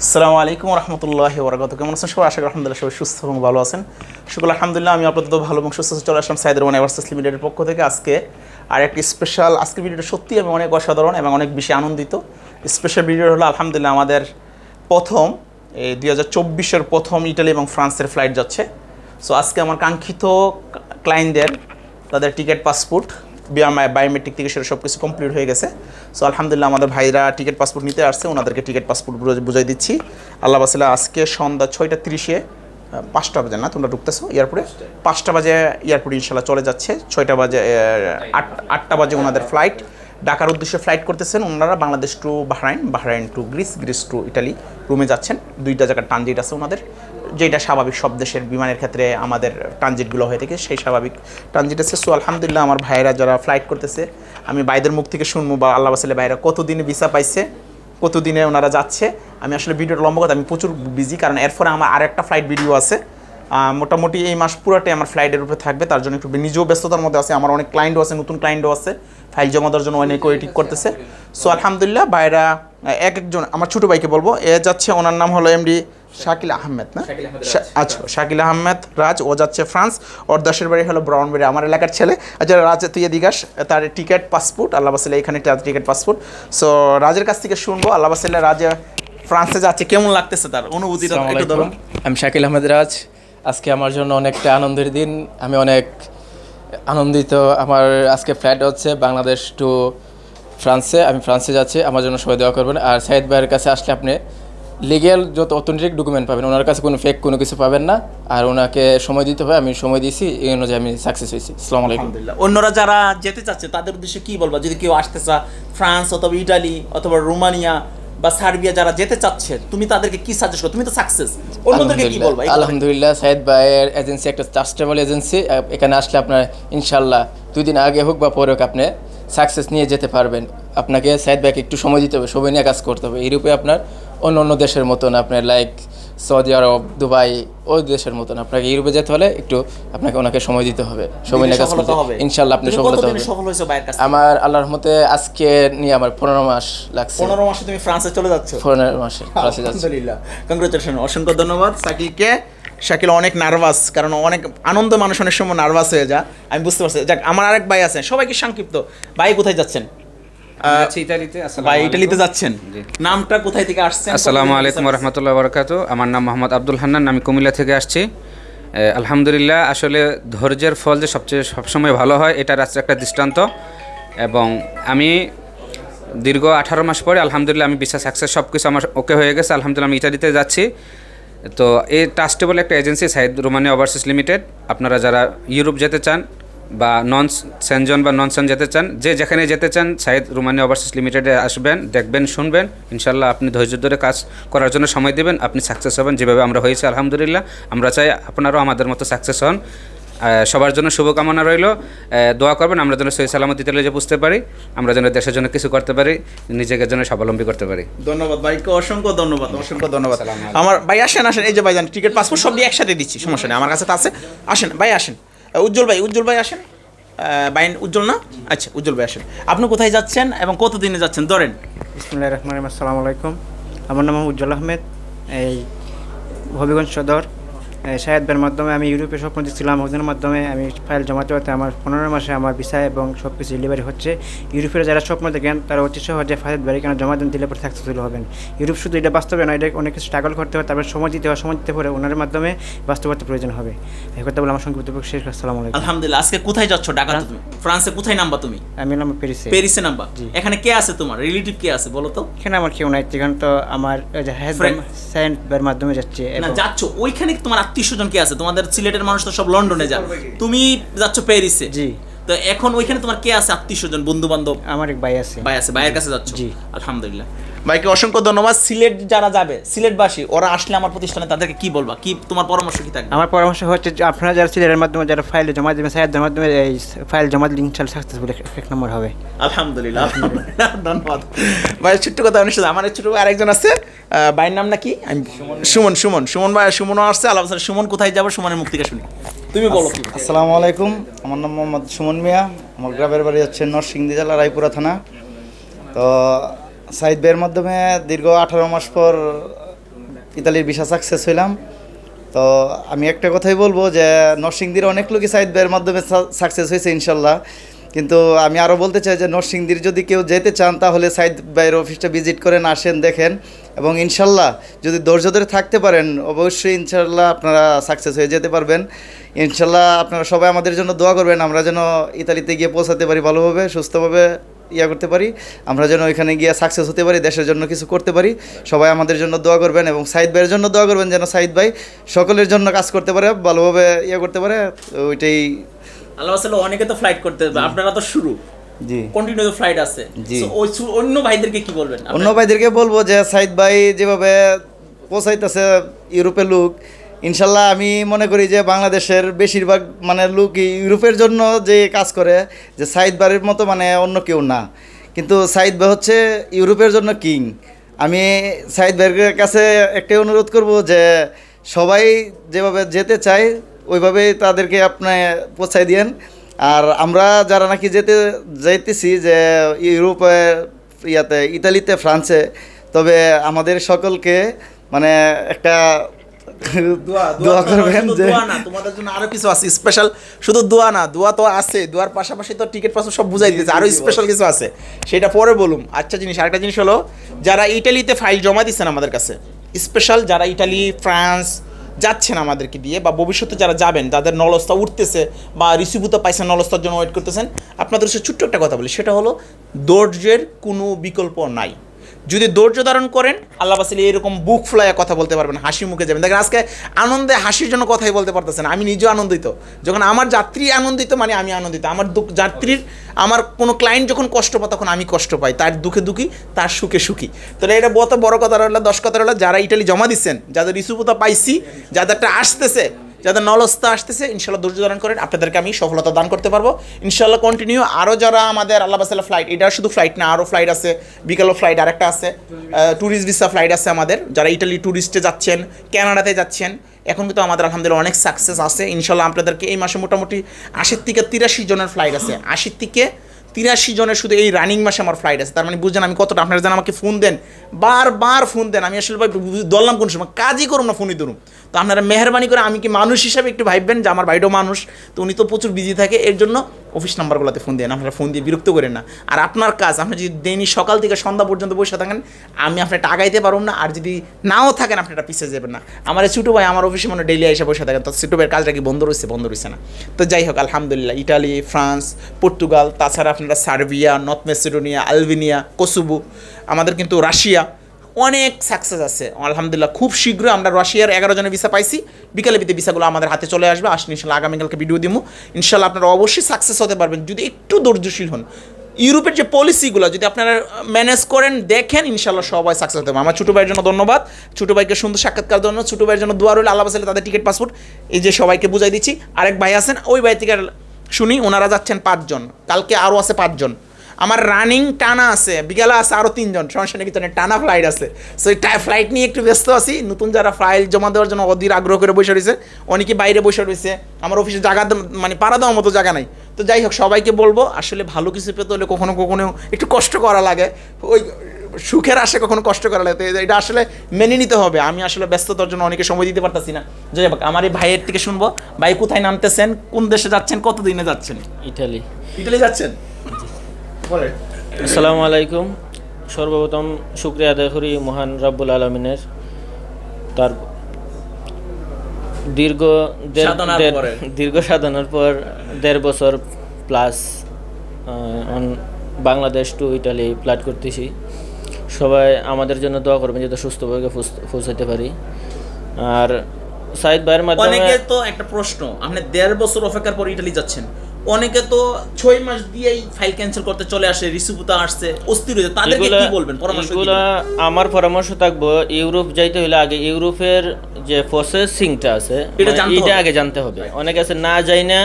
আসসালামু আলাইকুম রহমতুল্লাহি ওয়া বারাকাতুহু। কেমন আছেন সবাই? আশা করি আলহামদুলিল্লাহ সবাই সুস্থ এবং ভালো আছেন। শুকর আলহামদুলিল্লাহ, আমি আপাতত ভালো এবং সুস্থ আছি। চলে আসলাম সাইদের ওয়ান এভারসেস লিমিটেডের পক্ষ থেকে আজকে আর একটি স্পেশাল। আজকের ভিডিওটা সত্যি আমি অনেক অসাধারণ এবং অনেক বেশি আনন্দিত। স্পেশাল ভিডিও হলো আলহামদুলিল্লাহ আমাদের প্রথম এই 2024-এর প্রথম ইটালি এবং ফ্রান্সের ফ্লাইট যাচ্ছে। সো আজকে আমার কাঙ্ক্ষিত ক্লায়েন্টদের তাদের টিকিট পাসপোর্ট বায়োমেট্রিক থেকে সেটা সব কিছু কমপ্লিট হয়ে গেছে। সো আলহামদুলিল্লাহ আমাদের ভাইরা টিকিট পাসপোর্ট নিতে আসছে, ওনাদেরকে টিকিট পাসপোর্ট বুঝাই দিচ্ছি। আল্লাহ বাসিলা আজকে সন্ধ্যা 6:30-এ 5টা বাজে না তোমরা ঢুকতেছো এয়ারপোর্টে, 5টা বাজে এয়ারপোর্টে ইনশাল্লাহ চলে যাচ্ছে। 6টা বাজে 8টা বাজে ওনাদের ফ্লাইট, ঢাকার উদ্দেশ্যে ফ্লাইট করতেছেন ওনারা। Bangladesh to Bahrain, Bahrain to Greece, Greece to Italy রুমে যাচ্ছেন। 2টা জায়গার ট্রানজিট আছে ওনাদের, যেটা স্বাভাবিক সব দেশের বিমানের ক্ষেত্রে আমাদের ট্রানজিটগুলো হয়ে থাকে, সেই স্বাভাবিক ট্রানজিট আছে। সো আলহামদুলিল্লাহ আমার ভাইয়েরা যারা ফ্লাইট করতেছে, আমি ভাইদের মুখ থেকে শুনবো বা আল্লাহ বাসালে ভাইরা কতদিনে ভিসা পাইছে, কতদিনে ওনারা যাচ্ছে। আমি আসলে ভিডিওটা লম্বা কথা, আমি প্রচুর বিজি, কারণ এরপরে আমার আরেকটা ফ্লাইট ভিডিও আছে। মোটামুটি এই মাস পুরোটাই আমার ফ্লাইটের উপরে থাকবে, তার জন্য একটু নিজেও ব্যস্ততার মধ্যে আছে। আমার অনেক ক্লায়েন্টও আছে, নতুন ক্লায়েন্টও আছে, ফাইল জমা দেওয়ার জন্য অনেক ওয়েটিং করতেছে। সো আলহামদুলিল্লাহ ভাইরা একজন, আমার ছোটো ভাইকে বলবো, এ যাচ্ছে, ওনার নাম হলো এমডি শাকিল আহমেদ, না আচ্ছা শাকিল আহমেদ রাজ, ও যাচ্ছে ফ্রান্স। ওর দেশের বাড়ি হলো ব্রাউনবেরি, আমার এলাকার ছেলে। আচ্ছা রাজ তুই এদিকাস, তার টিকিট পাসপোর্ট আল্লাহ বাসালে এখানে টিকিট পাসপোর্ট। সো রাজের কাছ থেকে শুনবো আল্লাহ বাসালে রাজ ফ্রান্সে যাচ্ছে, কেমন লাগতেছে তার অনুভূতিটা একটু ধরুন। আমি শাকিল আহমেদ রাজ। আজকে আমার জন্য অনেকটা আনন্দের দিন, আমি অনেক আনন্দিত। আমার আজকে ফ্লাইট হচ্ছে বাংলাদেশ টু ফ্রান্সে, আমি ফ্রান্সে যাচ্ছি। আমার জন্য সবাই দেওয়া করবেন। আর সাইদ ভাইয়ের কাছে আসলে আপনি লিগ্যাল যত অথেন্টিক ডকুমেন্ট পাবেন, ওনার কাছে কোনো ফেক কোনো কিছু পাবেন না। আর ওনাকে সময় দিতে হবে, আমি সময় দিয়েছি, এই অনুযায়ী আমি সাকসেস হয়েছি। আসসালামু আলাইকুম। অন্যরা যারা যেতে চাচ্ছে তাদের উদ্দেশ্যে কি বলবা? যদি কেউ আসতে চা ফ্রান্স অথবা ইটালি অথবা রোমানিয়া বা সার্বিয়া যারা যেতে চাচ্ছে, তুমি তাদেরকে কি সাজেস্ট করো? তুমি তো সাকসেস, অন্যদেরকে কি বলবা? আলহামদুলিল্লাহ সাইদ ভাইয়ের এজেন্সি একটা ট্রাস্টেবল এজেন্সি। এখানে আসলে আপনার ইনশাল্লাহ 2 দিন আগে হোক বা পরে হোক আপনি সাকসেস নিয়ে যেতে পারবেন। আপনাকে সাইদ ভাইকে একটু সময় দিতে হবে, সময় নিয়ে কাজ করতে হবে। এইরূপে আপনার অন্য অন্য দেশের মতন আপনার লাইক সৌদি আরব, দুবাই, ওই দেশের মতন আপনাকে ইউরোপে যেতে হলে একটু আপনাকে ওনাকে সময় দিতে হবে, সময় নিয়ে কাজ করতে হবে। ইনশাল্লাহ আপনি সফলতা হবে। আমার আল্লাহর রহমতে আজকে নিয়ে আমার 15 মাস লাগছে। 15 মাসে তুমি ফ্রান্সে চলে যাচ্ছ? 15 মাসে ফ্রান্সে যাচ্ছি। আলহামদুলিল্লাহ, কংগ্রেচুলেশন, অসংখ্য ধন্যবাদ শাকিলকে। শাকিল অনেক নার্ভাস, কারণ অনেক আনন্দ মানুষ অনেক সময় নার্ভাস হয়ে যায়, আমি বুঝতে পারছি। যাক, আমার আরেক ভাই আছেন, সবাইকে সংক্ষিপ্ত। ভাই কোথায় যাচ্ছেন? ইটালিতে যাচ্ছেন, নামটা কোথায় থেকে আসছেন? আসসালামু আলাইকুম রহমতুল্লাহ বরকাত। আমার নাম মোহাম্মদ আব্দুল হান্নান, আমি কুমিল্লা থেকে আসছি। আলহামদুলিল্লাহ, আসলে ধৈর্যের ফল যে সবসময় ভালো হয়, এটার আজকে একটা দৃষ্টান্ত। এবং আমি দীর্ঘ 18 মাস পরে আলহামদুলিল্লাহ আমি ভিসা সাকসেস, সব কিছু আমার ওকে হয়ে গেছে। আলহামদুলিল্লাহ আমি ইটালিতে যাচ্ছি। তো এই ট্রাস্টেবল একটা agency Saeed Romania overseas limited. আপনারা যারা ইউরোপ যেতে চান বা নন সেনজন বা নন সেন যেতে চান, যে যেখানে যেতে চান, সাইদ রোমানিয়া ওভারসিজ লিমিটেডে আসবেন, দেখবেন, শুনবেন। ইনশাল্লাহ আপনি ধৈর্য ধরে কাজ করার জন্য সময় দেবেন, আপনি সাকসেস হবেন যেভাবে আমরা হয়েছি। আলহামদুলিল্লাহ আমরা চাই আপনারাও আমাদের মতো সাকসেস হন। সবার জন্য শুভকামনা রইল, দোয়া করবেন আমরা যেন সহি সালামত ইতালি যে বুঝতে পারি, আমরা যেন দেশের জন্য কিছু করতে পারি, নিজেকে যেন স্বাবলম্বী করতে পারি। ধন্যবাদ ভাইকে, অসংখ্য ধন্যবাদ, অসংখ্য ধন্যবাদ। আমার ভাই আসেন, আসেন, এই যে ভাইজান টিকিট পাসপোর্ট সব দিয়ে একসাথে দিচ্ছি, সমস্যা নেই, আমার কাছে তো আছে। আসেন ভাই, আসেন। উজ্জ্বল ভাই, উজ্জ্বল ভাই আসেন। বাইন উজ্জ্বল না? আচ্ছা উজ্জ্বল ভাই আসেন। আপনি কোথায় যাচ্ছেন এবং কতদিনে যাচ্ছেন? ধরেন। বিসমিল্লাহির রহমানির রহিম। আসসালামু আলাইকুম, আমার নাম উজ্জ্বল আহমেদ। এই হবিগঞ্জ সদর। শাহেদ ভাইয়ের মাধ্যমে আমি ইউরোপে স্বপ্ন দিচ্ছিলাম, ওদের মাধ্যমে আমি ফাইল জমাতে হতে আমার 15 মাসে আমার ভিসা এবং সব কিছু ডেলিভারি হচ্ছে। ইউরোপের যারা স্বপ্ন দেখেন তারা অতি সহজে ফাইল ভাই কেন জমা দেন, দিলে পরে সাকসেসফুল হবেন। ইউরোপ শুধু এটা বাস্তবে না, এটা অনেক কিছু স্ট্রাগল করতে হয়, তারপরে সময় দিতে হয়, সময় দিতে পরে ওনার মাধ্যমে বাস্তবতা প্রয়োজন হবে। এই কথা বলে আমার সংক্ষিপ্ত শেষ। আসসালামু আলাইকুম। আলহামদুলিল্লাহ, আজকে কোথায় যাচ্ছ? ঢাকা তো তুমি? ফ্রান্সে কোথায় নামবা তুমি? আমি নাম প্যারিসে। প্যারিসে নামবা? এখানে কে আছে তোমার রিলেটিভ, কে আছে বলো তো? এখানে আমার কেউ নাই, এখানে তো আমার সাইন ভাইয়ের মাধ্যমে যাচ্ছে। না যাচ্ছ ওইখানে, তোমার আত্মীয়স্বজন কে আছে? তোমাদের সিলেটের মানুষ তো সব লন্ডনে যায়, তুমি যাচ্ছ প্যারিসে। জি। তো এখন ওইখানে তোমার কে আছে আত্মীয়স্বজন, বন্ধু বান্ধব? আমার এক ভাই আছে। ভাই আছে, ভাইয়ের কাছে যাচ্ছ? জি আলহামদুলিল্লাহ। ভাইকে অসংখ্য ধন্যবাদ। সিলেট যারা যাবে, সিলেটবাসী, ওরা আসলে আমার প্রতিষ্ঠানে তাদেরকে কি বলবা? কি তোমার পরামর্শ কি থাকবে? আমার পরামর্শ হচ্ছে যে আপনারা যারা সিলেটের মাধ্যমে যারা ফাইল জমা দেবেন, সাইদের মাধ্যমে এই ফাইল জমা দিলে ইনশাআল্লাহ সাকসেসফুল এক নম্বর হবে। আলহামদুলিল্লাহ, ধন্যবাদ ভাই। ছোট্ট কথা অনুষ্ঠিত, আমার ছোট ভাই আরেকজন আছে, ভাইয়ের নাম নাকি? সুমন। সুমন, সুমন ভাই, সুমনও আসছে। আল্লাহ সুমন কোথায় যাবো, সুমনের মুখ থেকে শুনি, তুমি বলো। আসসালামু আলাইকুম, আমার নাম মোহাম্মদ সুমন মিয়া। আমার গ্রামের বাড়ি হচ্ছে নরসিংদী জেলা রায়পুরা থানা। তো সাইদ ভাইয়ের মাধ্যমে দীর্ঘ 18 মাস পর ইতালির ভিসা সাকসেস হইলাম। তো আমি একটা কথাই বলবো যে নরসিংদীর অনেক লোকই সাইদ ভাইয়ের মাধ্যমে সাকসেস হয়েছে ইনশাল্লাহ। কিন্তু আমি আরও বলতে চাই যে নরসিংদীর যদি কেউ যেতে চান তাহলে সাইদ ভাইয়ের অফিসটা ভিজিট করেন, আসেন, দেখেন, এবং ইনশাল্লাহ যদি ধৈর্য ধরে থাকতে পারেন অবশ্যই ইনশাল্লাহ আপনারা সাকসেস হয়ে যেতে পারবেন। ইনশাল্লাহ আপনারা সবাই আমাদের জন্য দোয়া করবেন, আমরা যেন ইতালিতে গিয়ে পৌঁছাতে পারি, ভালোভাবে সুস্থভাবে করতে পারি, আমরা যেন ওইখানে গিয়ে সাকসেস হতে পারি, দেশের জন্য কিছু করতে পারি। সবাই আমাদের জন্য দোয়া করবেন এবং সাইদ ভাইয়ের জন্য দোয়া করবেন যেন সাইদ ভাই সকলের জন্য কাজ করতে পারে, ভালোভাবে করতে পারে। ওইটাই আল্লাহ সাল্লাহ। অনেকে তো ফ্লাইট করতে হবে, আপনারা তো শুরু, জি কন্টিনিউ ফ্লাইট আছে। জি। ওই অন্য ভাইদেরকে কি বলবেন? অন্য ভাইদেরকে বলবো যে সাইদ ভাই যেভাবে পৌঁছাইতেছে ইউরোপের লোক, ইনশাল্লাহ আমি মনে করি যে বাংলাদেশের বেশিরভাগ লোক ইউরোপের জন্য যে কাজ করে, যে সাইদ ভাইয়ের মতো অন্য কেউ না। কিন্তু সাইদ ভাই হচ্ছে ইউরোপের জন্য কিং। আমি সাইদ ভাইয়ের কাছে একটাই অনুরোধ করব যে সবাই যেভাবে যেতে চায় ওইভাবেই তাদেরকে আপনি পৌঁছাই দিয়েন। আর আমরা যারা নাকি যাইতেছি যে ইউরোপে, ইতালিতে, ফ্রান্সে, তবে আমাদের সকলকে একটা দোয়া করবেন যে দোয়া না, তোমাদের জন্য আরো কিছু আছে স্পেশাল। শুধু দোয়া না, দোয়া তো আছে, দোয়ার পাশাপাশি তো টিকিট পাসপোর্ট সব বুঝাই দিয়েছে, আরো স্পেশাল কিছু আছে, সেটা পরে বলুম। আচ্ছা জিনিস, আরেকটা জিনিস হলো, যারা ইটালিতে ফাইল জমা দিচ্ছেন আমাদের কাছে, স্পেশাল যারা ইটালি, ফ্রান্স যাচ্ছেন আমাদেরকে দিয়ে, বা ভবিষ্যতে যারা যাবেন, যাদের নলস্তা উঠতেছে বা রিসিভুতে পাইছেন, নলস্তার জন্য ওয়েট করতেছেন, আপনাদের সাথে ছোট্ট একটা কথা বলি, সেটা হলো ধৈর্যের কোনো বিকল্প নাই। যদি ধৈর্য ধারণ করেন, আল্লাহ বাসিলে এরকম বুক ফ্লাইয়া কথা বলতে পারবেন, হাসি মুখে যাবেন। দেখেন আজকে আনন্দে হাসির জন্য কথাই বলতে পারতেছেন, আমি নিজেও আনন্দিত। যখন আমার যাত্রী আনন্দিত আমি আনন্দিত। আমার যাত্রীর, আমার কোনো ক্লায়েন্ট যখন কষ্ট পায় তখন আমি কষ্ট পাই, তার দুঃখে দুঃখী, তার সুখে সুখী। তাহলে এটা বড় কথা রইল, 10 কথা রইল, যারা ইটালি জমা দিচ্ছেন, যাদের রিসিভুতা পাইছি, যাদেরটা আসতেছে, যাদের নলস্তা আসতেছে, ইনশাল্লাহ ধৈর্য ধারণ করেন, আপনাদেরকে আমি সফলতা দান করতে পারবো ইনশাল্লাহ। কন্টিনিউ আরও যারা আমাদের আল্লাহ বাসাল্লাহ ফ্লাইট, এটা শুধু ফ্লাইট না, আরও ফ্লাইট আছে, বিকালও ফ্লাইট আরেকটা আছে, ট্যুরিস্ট ভিসা ফ্লাইট আছে আমাদের, যারা ইটালি ট্যুরিস্টে যাচ্ছেন, কানাডাতে যাচ্ছেন, এখন কিন্তু আমাদের আলহামদুলিল্লাহ অনেক সাকসেস আছে ইনশাল্লাহ। আপনাদেরকে এই মাসে মোটামুটি 80 থেকে 83 জনের ফ্লাইট আছে, 80 থেকে 83 জনের শুধু এই রানিং মাসে আমার ফ্লাইট আছে। তার বুঝছেন আমি কতটা, আপনারা যেন আমাকে ফোন দেন, বারবার ফোন দেন, আমি আসলে ভাই ধরলাম কোন সময়, কাজই করুন না, ফোনই ধরুন। তো আপনারা মেহরবানি করে আমি কি মানুষ হিসাবে একটু ভাববেন যে আমার ভাইটাও মানুষ, তো উনি তো প্রচুর বিজি থাকে, এর জন্য অফিস নাম্বারগুলোতে ফোন দেন, আপনারা ফোন দিয়ে বিরক্ত করেন না। আর আপনার কাজ, আপনি যদি দৈনিক সকাল থেকে সন্ধ্যা পর্যন্ত বসে থাকেন, আমি আপনার টাকাইতে পারব না, আর যদি নাও থাকেন আপনারা পিছিয়ে যাবেন না। আমার ছোটো ভাই আমার অফিসে ডেইলি এসে বসে থাকেন, তো ছোটো ভাইয়ের কাজটা কি বন্ধ রয়েছে না। তো যাই হোক আলহামদুলিল্লাহ, ইটালি, ফ্রান্স, পর্তুগাল, তাছাড়া আপনারা Serbia, north Macedonia, Albania, Kosovo, আমাদের কিন্তু রাশিয়া, অনেক সাকসেস আছে আলহামদুলিল্লাহ। খুব শীঘ্রই আমরা রাশিয়ার 11 জনের ভিসা পাইছি, বিকালে ভিসাগুলো আমাদের হাতে চলে আসবে, ইনশাল্লাহ আগামীকালকে ভিডিও দিব। ইনশাল্লাহ আপনারা অবশ্যই সাকসেস হতে পারবেন যদি একটু ধৈর্যশীল হন। ইউরোপের যে পলিসিগুলো যদি আপনারা ম্যানেজ করেন, দেখেন, ইনশাল্লাহ সবাই সাকসেস হতে পারবে। আমার ছোটো ভাইয়ের জন্য ধন্যবাদ, ছোটো ভাইকে সুন্দর সাক্ষাৎকার জন্য, ছোটো ভাইয়ের জন্য দোয়া রইল, আল্লাহ বাসালে তাদের টিকিট পাসপোর্ট, এই যে সবাইকে বুঝাই দিচ্ছি। আরেক ভাই আছেন, ওই ভাই থেকে শুনি, ওনারা যাচ্ছেন 5 জন, কালকে আরও আছে 5 জন। আমার রানিং টানা আছে, বিকালে আছে আরও 3 জন, সমস্যা নেই, কিন্তু টানা ফ্লাইট আছে। সো এই ফ্লাইট নিয়ে একটু ব্যস্ত আছি। নতুন যারা ফাইল জমা দেওয়ার জন্য অধীর আগ্রহ করে বসে রয়েছে, অনেকে বাইরে বসে রয়েছে, আমার অফিসে জায়গা পাড়া দেওয়ার মতো জায়গা নাই। তো যাই হোক, সবাইকে বলবো আসলে ভালো কিছু পেতে হলে কখনো কখনো একটু কষ্ট করা লাগে, ওই সুখের আশে কখনো কষ্ট করা লাগে, এটা আসলে মেনে নিতে হবে। আমি আসলে ব্যস্ততার জন্য অনেকে সময় দিতে পারতাছি না। যাই হোক, আমার এই ভাইয়ের থেকে শুনবো, ভাই কোথায় নামতেছেন, কোন দেশে যাচ্ছেন, কতদিনে যাচ্ছেন? ইটালি যাচ্ছেন। আসসালামু আলাইকুম। সর্বপ্রথম শুকরিয়া আদায় করি মহান রব্বুল আলমিনের, তার দীর্ঘ সাধনার পর 1.5 বছর plus Bangladesh two Italy flight করতেছি। সবাই আমাদের জন্য দোয়া করবেন যাতে সুস্থভাবে পৌঁছাতে পারি। আর সাইদ ভাইয়ের মাধ্যমে অনেকে তো একটা প্রশ্ন, আপনি 1.5 বছর অপেক্ষার পর ইটালি যাচ্ছেন, অনেকে তো 6 মাস দিয়েই ফাইল ক্যান্সেল করতে চলে আসে, রিসিভুতা আসছে, অস্থির হয়ে যায়, তাদেরকে কি বলবেন পরামর্শ? আমার পরামর্শ থাকবো, ইউরোপ যাইতে হলে আগে ইউরোপের যে প্রসেসিংটা আছে এটা আগে জানতে হবে। অনেকে আছে না যাই না,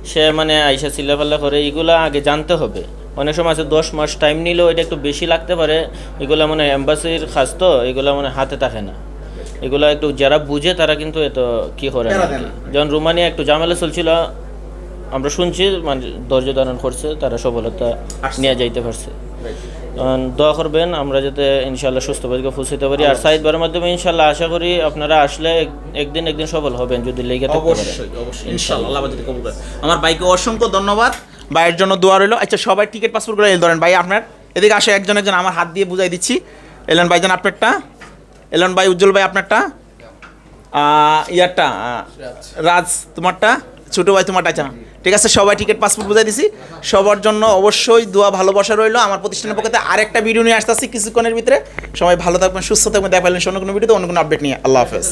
সে আইসা চিল্লাপাল্লা করে, এগুলা আগে জানতে হবে। অনেক সময় আছে 10 মাস টাইম নিলেও এটা একটু বেশি লাগতে পারে, এগুলা এম্বাসির কাজ তো, এগুলা হাতে থাকে না। এগুলা একটু যারা বুঝে তারা কিন্তু এত কি করে না। যেমন রোমানিয়া একটু ঝামেলা চলছিল, আমরা শুনছি, ধৈর্য ধারণ করছে, তারা সফলতা নিয়ে যাইতে পারছে। দোয়া করবেন আমরা যাতে ইনশাল্লাহ সুস্থ পরিকে পৌঁছাতে পারি। আর সাইদ ভাইয়ের মাধ্যমে ইনশাল্লাহ আশা করি আপনারা আসলে একদিন সফল হবেন যদি লেগে থাকতে পারেন। অবশ্যই ইনশাআল্লাহ আল্লাহ যদি কবুল করে। আমার ভাইকে অসংখ্য ধন্যবাদ, ভাইয়ের জন্য দোয়া রইল। আচ্ছা সবাই টিকিট পাসপোর্টগুলো ধরেন ভাই, আপনার এদিকে আসে একজন আমার হাত দিয়ে বুঝাই দিচ্ছি। এলেন ভাইজান আপনারটা, এলেন ভাই, উজ্জ্বল ভাই আপনারটা, ইয়ারটা রাজ তোমারটা, ছোটো ভাই তোমারটা। আচ্ছা ঠিক আছে, সবাই টিকিট পাসপোর্ট বুঝাই দিছি। সবার জন্য অবশ্যই দোয়া ভালোবাসা রইলো। আমার প্রতিষ্ঠানের পক্ষ থেকে আরেকটা ভিডিও নিয়ে আসতে আসছি কিছুক্ষণের ভিতরে। সবাই ভালো থাকবেন, সুস্থ থাকবেন। দেখা পাইলেন অন্য কোনো ভিডিওতে অন্য কোনো আপডেট নিয়ে। আল্লাহ হাফেজ।